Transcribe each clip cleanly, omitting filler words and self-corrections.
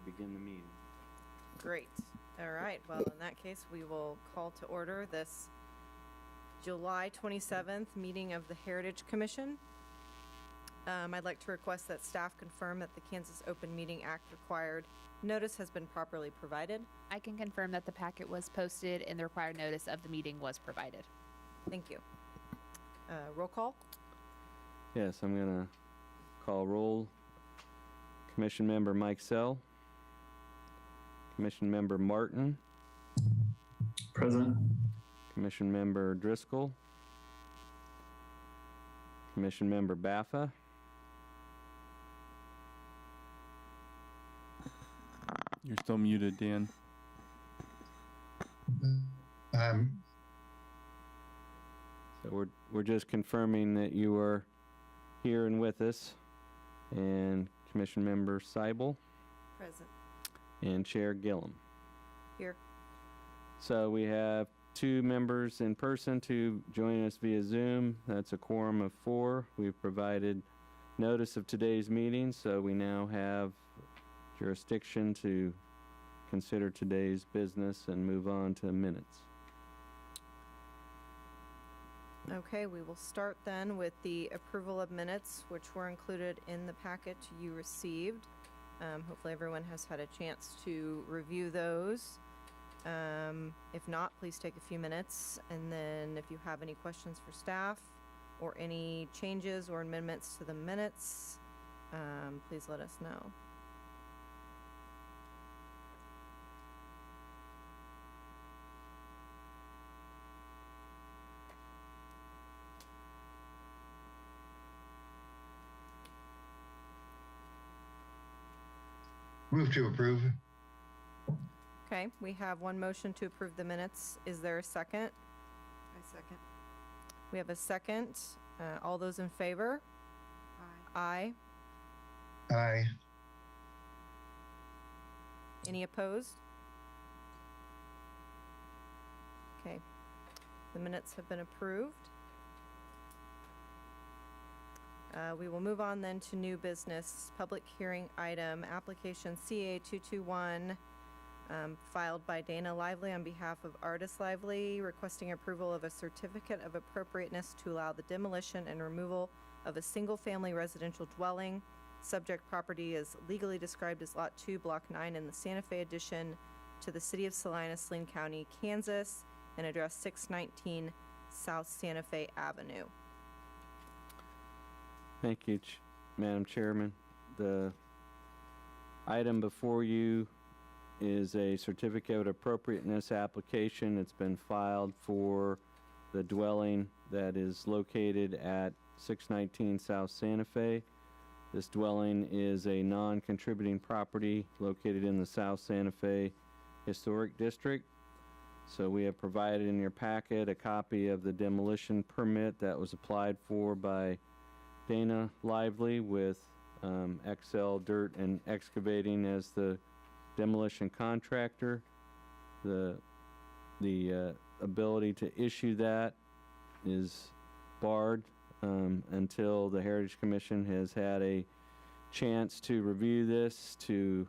to begin the meeting. Great. All right. Well, in that case, we will call to order this July 27th meeting of the Heritage Commission. I'd like to request that staff confirm that the Kansas Open Meeting Act required notice has been properly provided. I can confirm that the packet was posted and the required notice of the meeting was provided. Thank you. Roll call. Yes, I'm going to call roll. Commission Member Mike Sell. Commission Member Martin. Present. Commission Member Driscoll. Commission Member Baffa. You're still muted, Dan. So we're just confirming that you are here and with us. And Commission Member Seibel Present. and Chair Gillum. Here. So we have 2 members in person, 2 joining us via Zoom. That's a quorum of 4. We've provided notice of today's meeting, so we now have jurisdiction to consider today's business and move on to minutes. Okay, we will start then with the approval of minutes, which were included in the packet you received. Hopefully everyone has had a chance to review those. If not, please take a few minutes, and then if you have any questions for staff or any changes or amendments to the minutes, please let us know. Move to approve. Okay, we have one motion to approve the minutes. Is there a second? I second. We have a second. All those in favor? Aye. Aye. Aye. Any opposed? Okay, the minutes have been approved. We will move on then to new business, public hearing item, application CA221, filed by Dana Lively on behalf of Artis Lively, requesting approval of a certificate of appropriateness to allow the demolition and removal of a single-family residential dwelling. Subject property is legally described as Lot 2, Block 9 in the Santa Fe addition to the City of Salina, Saline County, Kansas, and address 619 South Santa Fe Avenue. Thank you, Madam Chairman. The item before you is a certificate of appropriateness application. It's been filed for the dwelling that is located at 619 South Santa Fe. This dwelling is a non-contributing property located in the South Santa Fe Historic District. So we have provided in your packet a copy of the demolition permit that was applied for by Dana Lively with XL Dirt and Excavating as the demolition contractor. The ability to issue that is barred until the Heritage Commission has had a chance to review this, to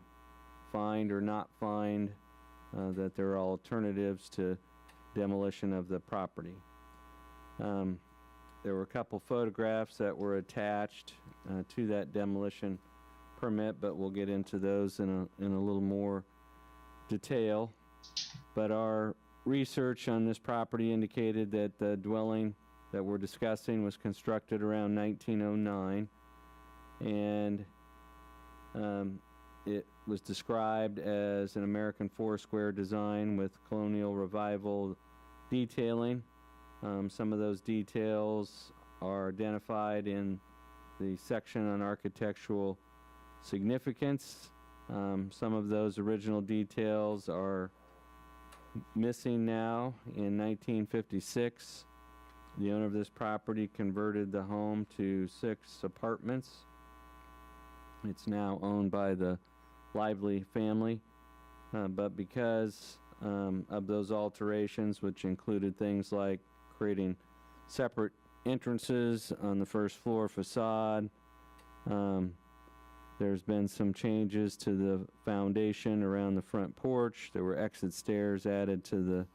find or not find that there are alternatives to demolition of the property. There were a couple photographs that were attached to that demolition permit, but we'll get into those in a little more detail. But our research on this property indicated that the dwelling that we're discussing was constructed around 1909, and it was described as an American four-square design with colonial revival detailing. Some of those details are identified in the section on architectural significance. Some of those original details are missing now. In 1956, the owner of this property converted the home to 6 apartments. It's now owned by the Lively family, but because of those alterations, which included things like creating separate entrances on the first floor facade, There's been some changes to the foundation around the front porch. There were exit stairs added to the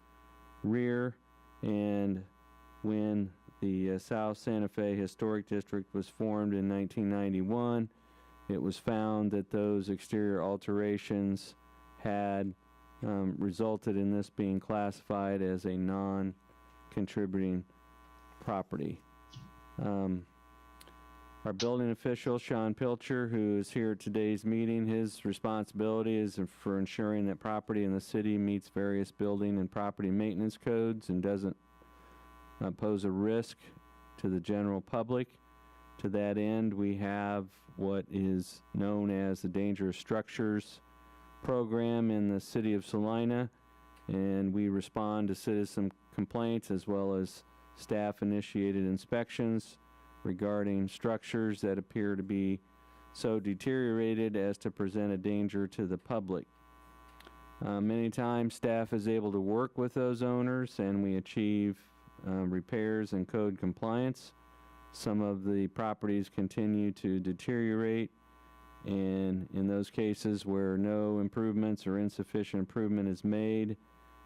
rear. And when the South Santa Fe Historic District was formed in 1991, it was found that those exterior alterations had resulted in this being classified as a non-contributing property. Our building official, Sean Pilcher, who is here at today's meeting, his responsibility is for ensuring that property in the city meets various building and property maintenance codes and doesn't pose a risk to the general public. To that end, we have what is known as the Dangerous Structures program in the city of Salina, and we respond to citizen complaints as well as staff-initiated inspections regarding structures that appear to be so deteriorated as to present a danger to the public. Many times staff is able to work with those owners and we achieve repairs and code compliance. Some of the properties continue to deteriorate, and in those cases where no improvements or insufficient improvement is made,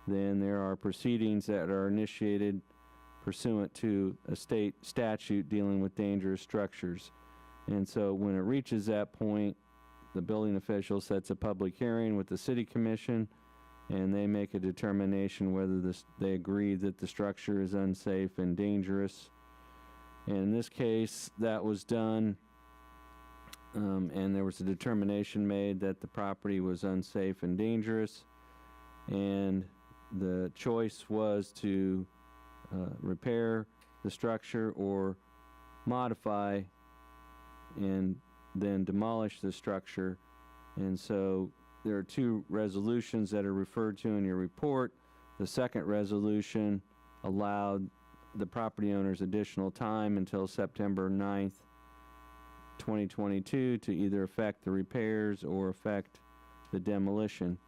then there are proceedings that are initiated pursuant to a state statute dealing with dangerous structures. And so when it reaches that point, the building official sets a public hearing with the city commission, and they make a determination whether they agree that the structure is unsafe and dangerous. And in this case, that was done, and there was a determination made that the property was unsafe and dangerous, and the choice was to repair the structure or modify and then demolish the structure. And so there are two resolutions that are referred to in your report. The second resolution allowed the property owners additional time until September 9th, 2022 to either effect the repairs or effect the demolition.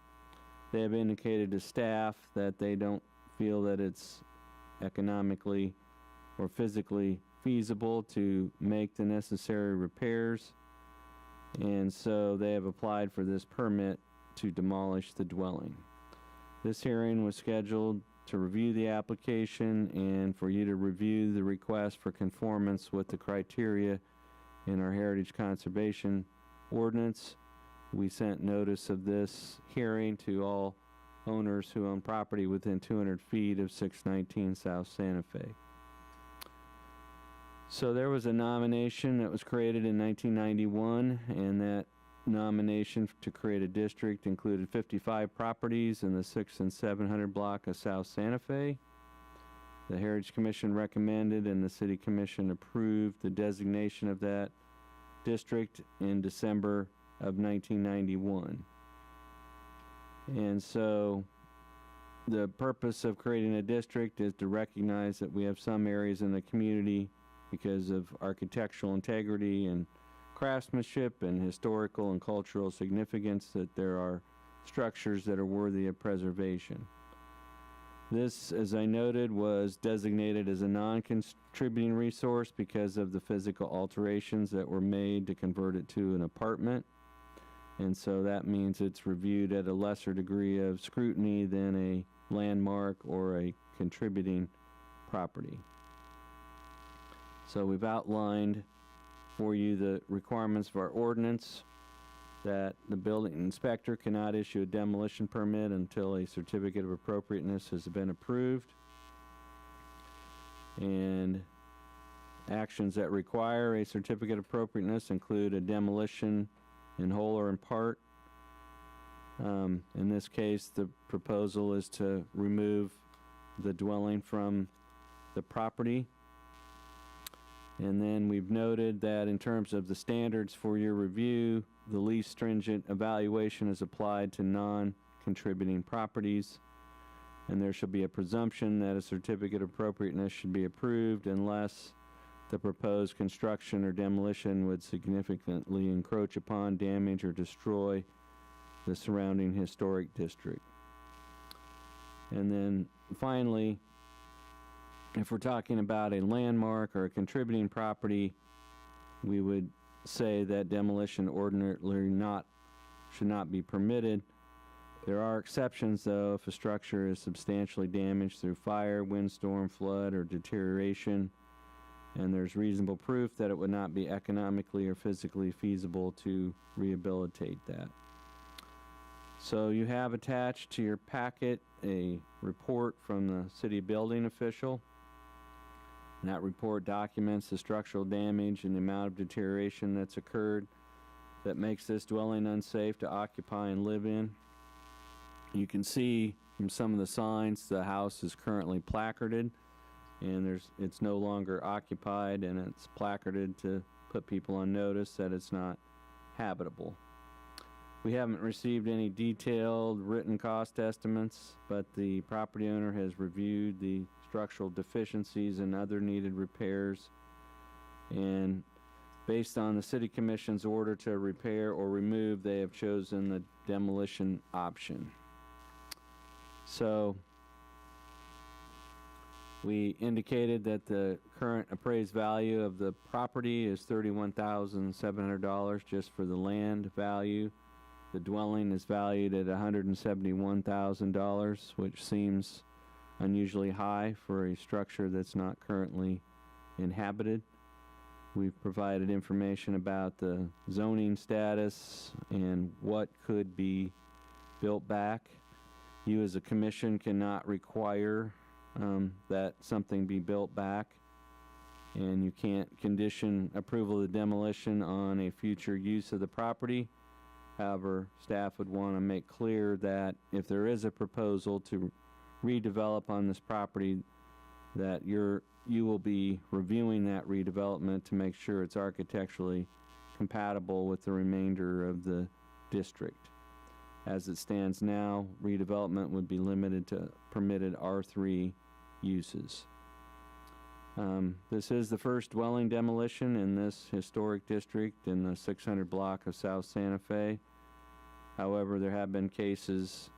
They have indicated to staff that they don't feel that it's economically or physically feasible to make the necessary repairs, and so they have applied for this permit to demolish the dwelling. This hearing was scheduled to review the application and for you to review the request for conformance with the criteria in our Heritage Conservation Ordinance. We sent notice of this hearing to all owners who own property within 200 feet of 619 South Santa Fe. So there was a nomination that was created in 1991, and that nomination to create a district included 55 properties in the 600 and 700 block of South Santa Fe. The Heritage Commission recommended and the City Commission approved the designation of that district in December of 1991. And so the purpose of creating a district is to recognize that we have some areas in the community, because of architectural integrity and craftsmanship and historical and cultural significance, that there are structures that are worthy of preservation. This, as I noted, was designated as a non-contributing resource because of the physical alterations that were made to convert it to an apartment. And so that means it's reviewed at a lesser degree of scrutiny than a landmark or a contributing property. So we've outlined for you the requirements of our ordinance, that the building inspector cannot issue a demolition permit until a certificate of appropriateness has been approved. And actions that require a certificate of appropriateness include a demolition in whole or in part. In this case, the proposal is to remove the dwelling from the property. And then we've noted that in terms of the standards for your review, the least stringent evaluation is applied to non-contributing properties, and there shall be a presumption that a certificate of appropriateness should be approved unless the proposed construction or demolition would significantly encroach upon, damage, or destroy the surrounding historic district. And then finally, if we're talking about a landmark or a contributing property, we would say that demolition ordinarily should not be permitted. There are exceptions, though, if a structure is substantially damaged through fire, windstorm, flood, or deterioration, and there's reasonable proof that it would not be economically or physically feasible to rehabilitate that. So you have attached to your packet a report from the city building official. And that report documents the structural damage and the amount of deterioration that's occurred that makes this dwelling unsafe to occupy and live in. You can see from some of the signs the house is currently placarded, and it's no longer occupied, and it's placarded to put people on notice that it's not habitable. We haven't received any detailed written cost estimates, but the property owner has reviewed the structural deficiencies and other needed repairs, and based on the City Commission's order to repair or remove, they have chosen the demolition option. So we indicated that the current appraised value of the property is $31,700 just for the land value. The dwelling is valued at $171,000, which seems unusually high for a structure that's not currently inhabited. We've provided information about the zoning status and what could be built back. You as a commission cannot require that something be built back, and you can't condition approval of the demolition on a future use of the property. However, staff would want to make clear that if there is a proposal to redevelop on this property, that you will be reviewing that redevelopment to make sure it's architecturally compatible with the remainder of the district. As it stands now, redevelopment would be limited to permitted R3 uses. This is the first dwelling demolition in this historic district in the 600 block of South Santa Fe. However, there have been cases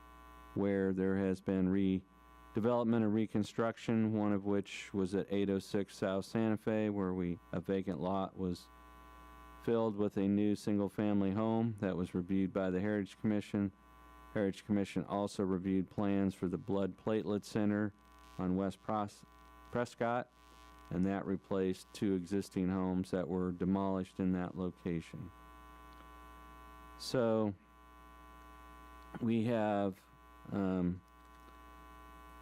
where there has been redevelopment or reconstruction, one of which was at 806 South Santa Fe, where a vacant lot was filled with a new single-family home that was reviewed by the Heritage Commission. Heritage Commission also reviewed plans for the Blood Platelet Center on West Prescott, and that replaced two existing homes that were demolished in that location. So we have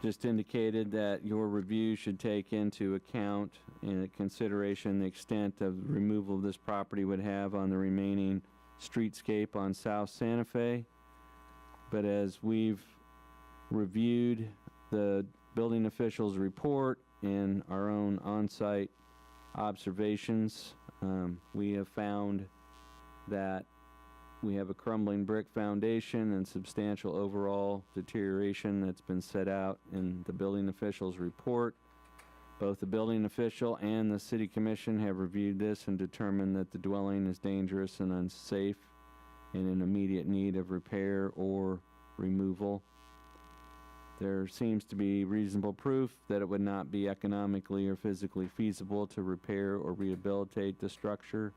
just indicated that your review should take into account and consideration the extent of removal this property would have on the remaining streetscape on South Santa Fe. But as we've reviewed the building official's report and our own on-site observations, we have found that we have a crumbling brick foundation and substantial overall deterioration that's been set out in the building official's report. Both the building official and the City Commission have reviewed this and determined that the dwelling is dangerous and unsafe and in immediate need of repair or removal. There seems to be reasonable proof that it would not be economically or physically feasible to repair or rehabilitate the structure.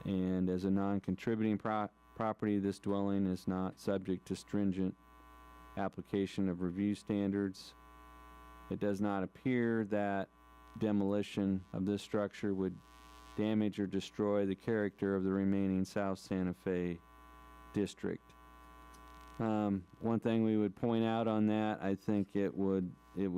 And as a non-contributing property, this dwelling is not subject to stringent application of review standards. It does not appear that demolition of this structure would damage or destroy the character of the remaining South Santa Fe district. One thing we would point out on that, I think it would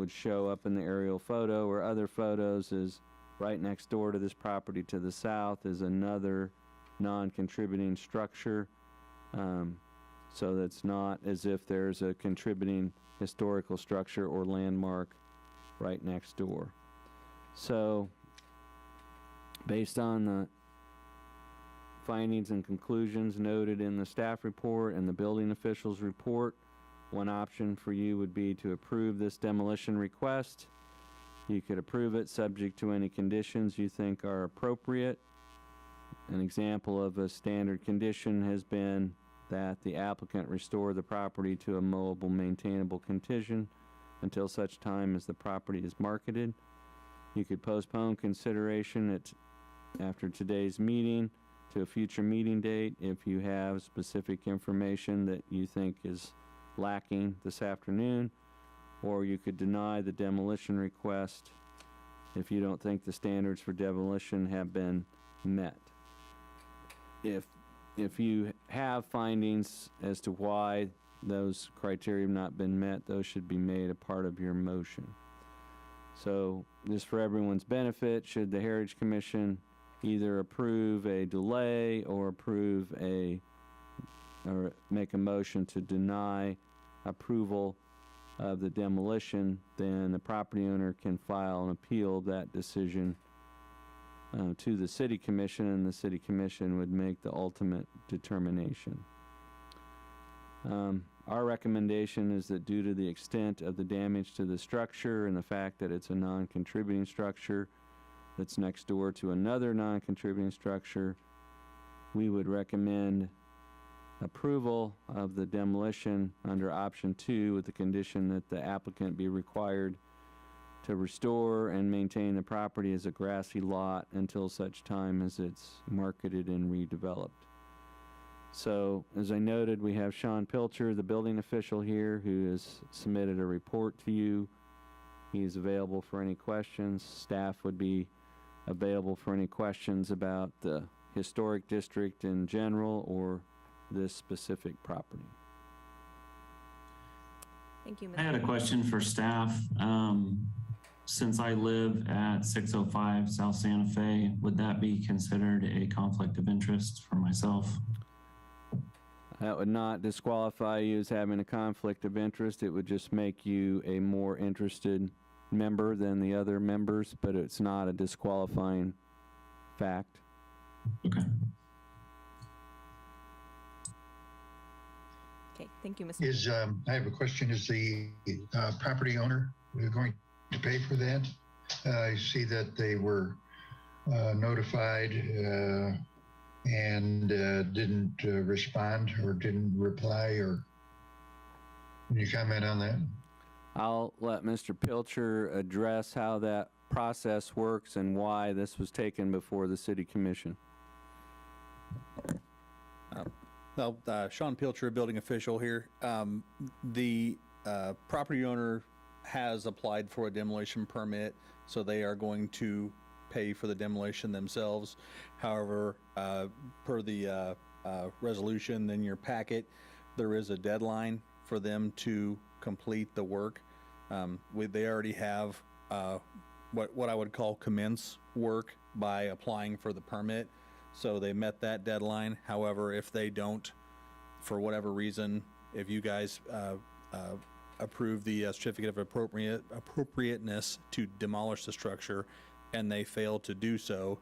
show up in the aerial photo or other photos, is right next door to this property to the south is another non-contributing structure. So that's not as if there's a contributing historical structure or landmark right next door. So based on the findings and conclusions noted in the staff report and the building official's report, one option for you would be to approve this demolition request. You could approve it subject to any conditions you think are appropriate. An example of a standard condition has been that the applicant restore the property to a mowable, maintainable condition until such time as the property is marketed. You could postpone consideration after today's meeting to a future meeting date if you have specific information that you think is lacking this afternoon, or you could deny the demolition request if you don't think the standards for demolition have been met. If you have findings as to why those criteria have not been met, those should be made a part of your motion. So, just for everyone's benefit, should the Heritage Commission either approve a delay or make a motion to deny approval of the demolition, then the property owner can file an appeal of that decision to the City Commission, and the City Commission would make the ultimate determination. Our recommendation is that due to the extent of the damage to the structure and the fact that it's a non-contributing structure that's next door to another non-contributing structure, we would recommend approval of the demolition under option 2 with the condition that the applicant be required to restore and maintain the property as a grassy lot until such time as it's marketed and redeveloped. So, as I noted, we have Sean Pilcher, the building official here, who has submitted a report to you. He is available for any questions. Staff would be available for any questions about the historic district in general or this specific property. Thank you, Mr. I had a question for staff. Since I live at 605 South Santa Fe, would that be considered a conflict of interest for myself? That would not disqualify you as having a conflict of interest. It would just make you a more interested member than the other members, but it's not a disqualifying fact. Okay. Okay, thank you, Mr. Is, I have a question. Is the property owner going to pay for that? I see that they were notified and didn't respond or didn't reply, or can you comment on that? I'll let Mr. Pilcher address how that process works and why this was taken before the City Commission. Sean Pilcher, building official here. The property owner has applied for a demolition permit, so they are going to pay for the demolition themselves. However, per the resolution in your packet, there is a deadline for them to complete the work. They already have what I would call commence work by applying for the permit. So they met that deadline. However, if they don't, for whatever reason, if you guys approve the certificate of appropriateness to demolish the structure and they fail to do so,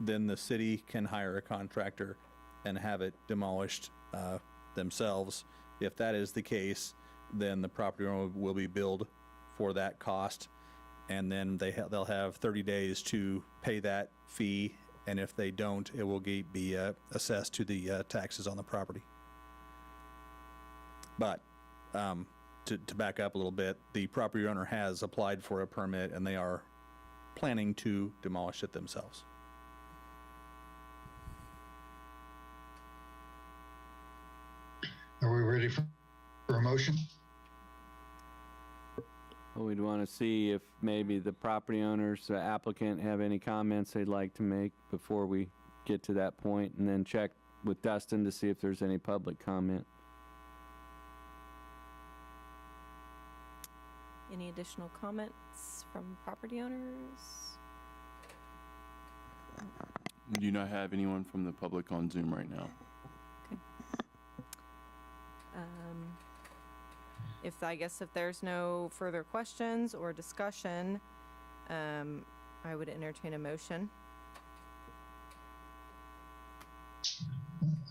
then the city can hire a contractor and have it demolished themselves. If that is the case, then the property owner will be billed for that cost, and then they'll have 30 days to pay that fee. And if they don't, it will be assessed to the taxes on the property. But to back up a little bit, the property owner has applied for a permit and they are planning to demolish it themselves. Are we ready for a motion? Well, we'd want to see if maybe the property owners, the applicant, have any comments they'd like to make before we get to that point, and then check with Dustin to see if there's any public comment. Any additional comments from property owners? We do not have anyone from the public on Zoom right now. I guess if there's no further questions or discussion, I would entertain a motion.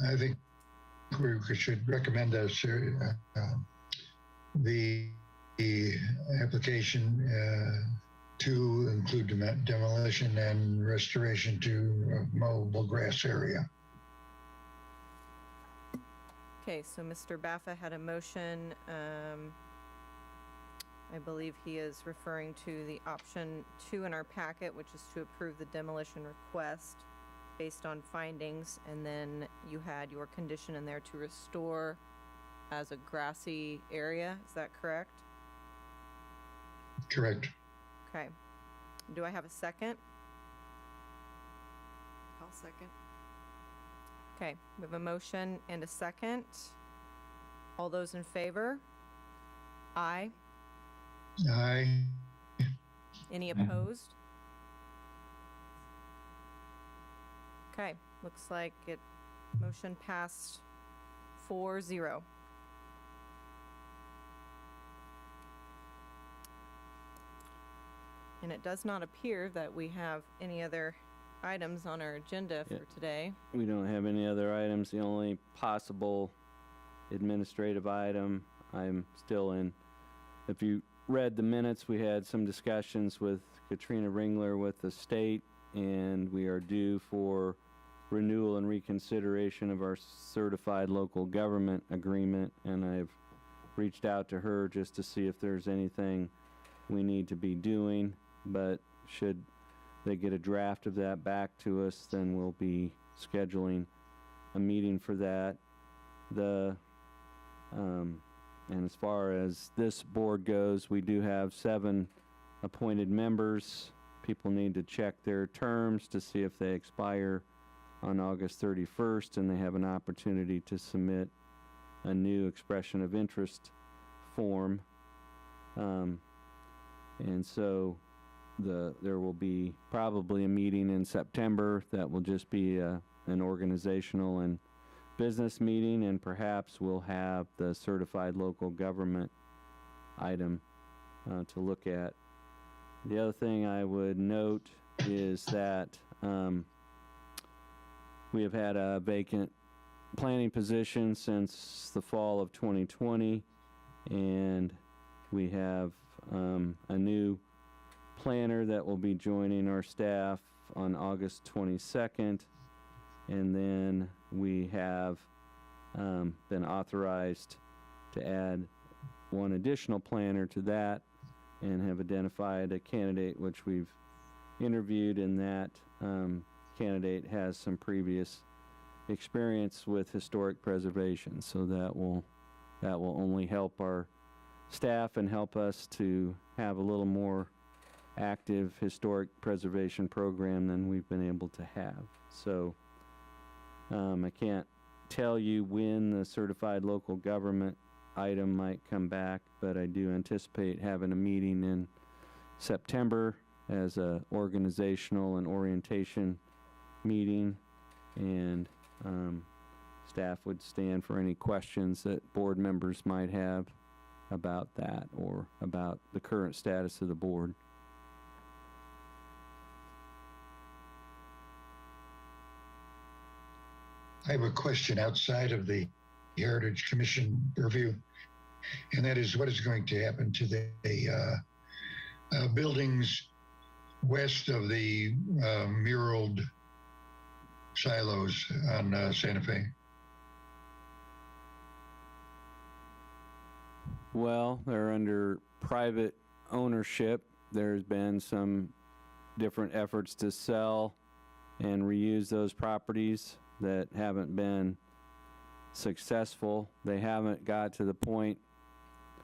I think we should recommend the application to include demolition and restoration to a mowable grass area. Okay, so Mr. Baffa had a motion. I believe he is referring to the option 2 in our packet, which is to approve the demolition request. based on findings, and then you had your condition in there to restore as a grassy area. Is that correct? Correct. Okay. Do I have a second? I'll second. Okay, we have a motion and a second. All those in favor? Aye. Aye. Any opposed? Okay, looks like motion passed 4-0. And it does not appear that we have any other items on our agenda Yeah. for today. We don't have any other items. The only possible administrative item I'm still in. If you read the minutes, we had some discussions with Katrina Ringler with the state, and we are due for renewal and reconsideration of our certified local government agreement, and I've reached out to her just to see if there's anything we need to be doing, but should they get a draft of that back to us, then we'll be scheduling a meeting for that. And as far as this board goes, we do have 7 appointed members. People need to check their terms to see if they expire on August 31st, and they have an opportunity to submit a new expression of interest form. And so there will be probably a meeting in September that will just be an organizational and business meeting, and perhaps we'll have the certified local government item to look at. The other thing I would note is that we have had a vacant planning position since the fall of 2020, and we have a new planner that will be joining our staff on August 22nd, and then we have been authorized to add 1 additional planner to that, and have identified a candidate which we've interviewed, and that candidate has some previous experience with historic preservation, so that will only help our staff and help us to have a little more active historic preservation program than we've been able to have. So I can't tell you when the certified local government item might come back, but I do anticipate having a meeting in September as a organizational and orientation meeting, and staff would stand for any questions that board members might have about that or about the current status of the board. I have a question outside of the Heritage Commission review, and that is what is going to happen to the buildings west of the muraled silos on Santa Fe? Well, they're under private ownership. There's been some different efforts to sell and reuse those properties that haven't been successful. They haven't got to the point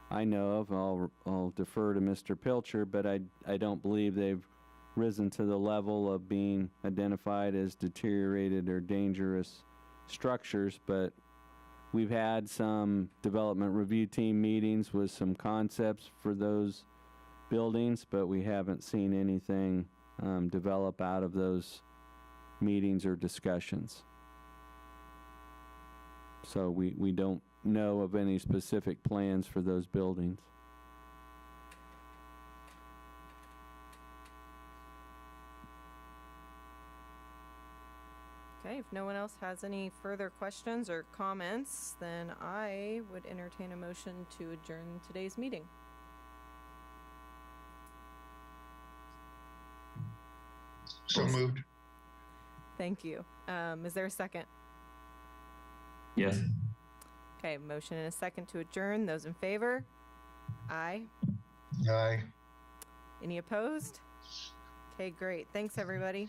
I know of. I'll defer to Mr. Pilcher, but I don't believe they've risen to the level of being identified as deteriorated or dangerous structures. But we've had some development review team meetings with some concepts for those buildings, but we haven't seen anything develop out of those meetings or discussions. So we don't know of any specific plans for those buildings. Okay, if no one else has any further questions or comments, then I would entertain a motion to adjourn today's meeting. So moved. Thank you. Is there a second? Yes. Okay, motion and a second to adjourn. Those in favor? Aye. Aye. Any opposed? Okay, great. Thanks, everybody.